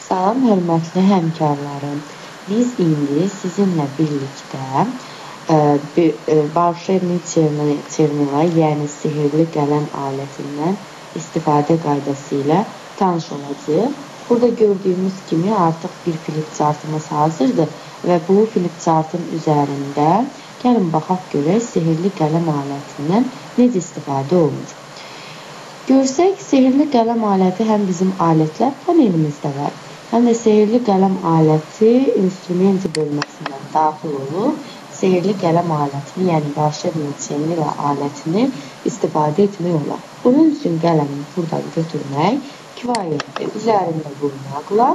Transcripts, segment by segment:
Salam, hörmətli həmkarlarım. Biz indi sizinlə birlikdə Volşebnik Çernila, yəni sihirli qələm alətindən istifadə qaydası ilə tanış olacağıq. Burada gördüyümüz kimi artıq bir flip chartımız hazırdır və bu flip chartın üzərində gəlin baxaq görək sihirli qələm alətindən necə istifadə olunur. Görsək, sihirli qələm aləti həm bizim alətlər panelimizdə var, həm də sihirli qələm aləti instrumenti bölməsindən daxil olub, sihirli qələm alətini, yəni Volşebnik Çernila alətini istifadə etmək olar. Bunun üçün qələmi buradan götürmək kifayətdir. Üzərində vurmaqla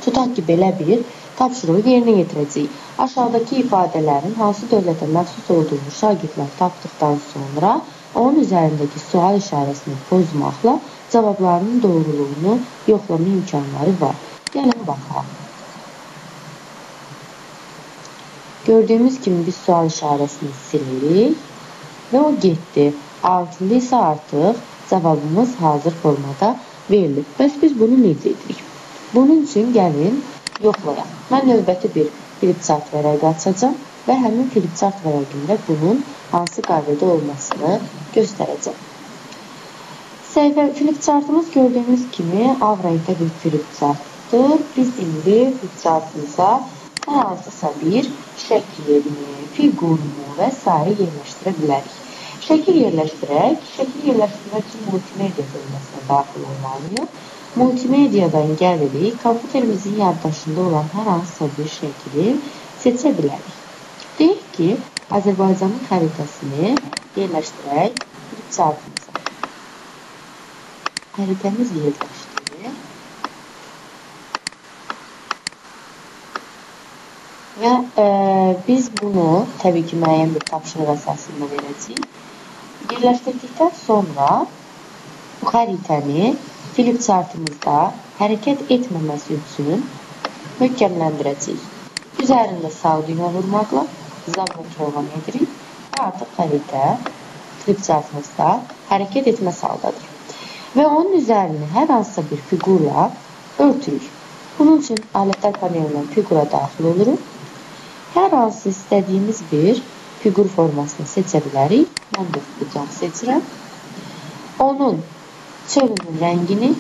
tutaq ki, belə bir tapşırığı yerinə yetirəcəyik. Aşağıdakı ifadələrin hansı dövlətə məxsus olduğunu şagirdlər tapdıqdan sonra onun üzərindəki sual işarəsini pozmaqla cavablarının doğruluğunu yoxlama imkanları var. Gəlin baxaq. Gördüyümüz kimi biz sual işarəsini silirik və o getdi. Altında isə artıq cavabımız hazır formada verilib. Bəs biz bunu necə edirik? Bunun üçün gəlin yoxlayaq. Mən növbəti bir flip chart vərəqi açacağam və həmin flip chart vərəqində bunun hansı qaydada olmasını göstərəcəm. Flip chartımız gördüyümüz kimi ağ rəngdə bir flip chartdır. Biz indi flip chartımıza hər hansısa bir şəkilini, fiqurunu və s. yerləşdirə bilərik. Şəkil yerləşdirmək üçün multimedia bölməsinə daxil olmalıyıq. Multimediyadan gəlirik, kompüterimizin yaddaşında olan hər hansısa bir şəkili seçə bilərik. Deyək ki, Azərbaycanın xəritəsini yerləşdirək flip chartımıza. Xəritəmiz yerləşdirir və biz bunu təbii ki, müəyyən bir tapşırıq əsasında verəcəyik. Yerləşdirdikdən sonra bu xəritəni flip chartımızda hərəkət etməməsi üçün möhkəmləndirəcəyik. Üzərində sağ düymə vurmaqla zabit proqram edirik və artıq xəritə flip chartımızda hərəkət etməsi haldadır. Və onun üzərini hər hansısa bir fiqurla örtürük. Bunun üçün alətlər panelindən fiqura daxil oluruq. Hər hansı istədiyimiz bir fiqur formasını seçə bilərik. Mən də bucaq seçirəm. Onun çölünün rəngini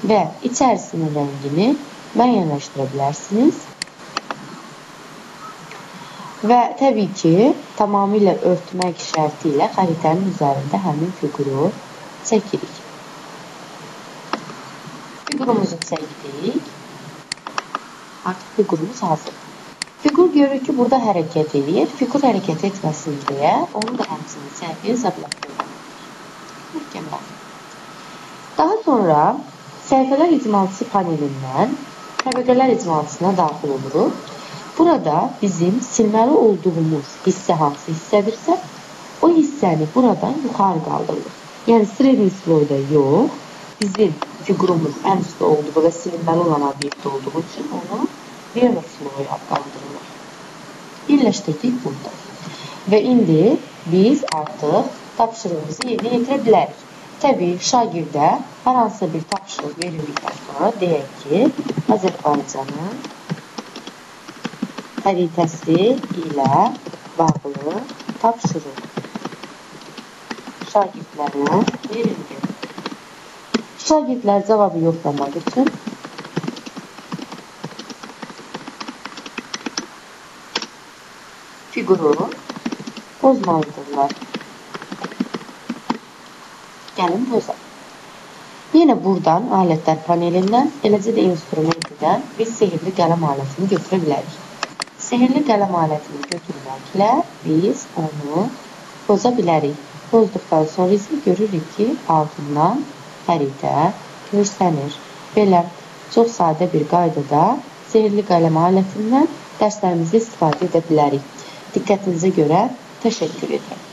və içərisinin rəngini müəyyənləşdirə bilərsiniz. Və təbii ki, tamamilə örtmək şərti ilə xəritənin üzərində həmin fiquru çəkirik. Fiqurumuzu çəkdik. Artıq fiqurumuz hazır. Fiqur görür ki, burada hərəkət edir. Fiqur hərəkət etməsin deyə onu da həmçinin səhviyyə zabitləşdirir. Daha sonra səhifələr icmalçısı panelindən təbəqələr icmalçısına daxil oluruq. Burada bizim silməli olduğumuz hissə hansı hissədirsə, o hissəni buradan yuxarı qaldırılır. Yəni, sredni sloyda yox, bizim fiqurumuz ən üstdə olduğu və silinməli olan obyekt olduğu üçün onu vermə sloya qaldırılır. Birləşdirdik burada. Və indi biz artıq tapşırığımızı yerinə yetirə bilərik. Təbii, şagirdə hər hansısa bir tapşırıq verildikdən sonra deyək ki, Azərbaycanın xəritəsi ilə bağlı tapşırıq şagirdlərə verildi. Şagirdlər cavabı yoxlamaq üçün fiquru pozmalıdırlar. Gəlin pozaq. Yenə buradan alətlər panelindən, eləcə də instrumentidən biz sihirli qələm alətini götürə bilərik. Sihirli qələm alətini götürməklə biz onu poza bilərik. Pozduqdan sonra isə görürük ki, altından xəritə görsənir. Belə çox sadə bir qaydada sihirli qələm alətindən dərslərimizdə istifadə edə bilərik. Diqqətinizə görə təşəkkür edirəm.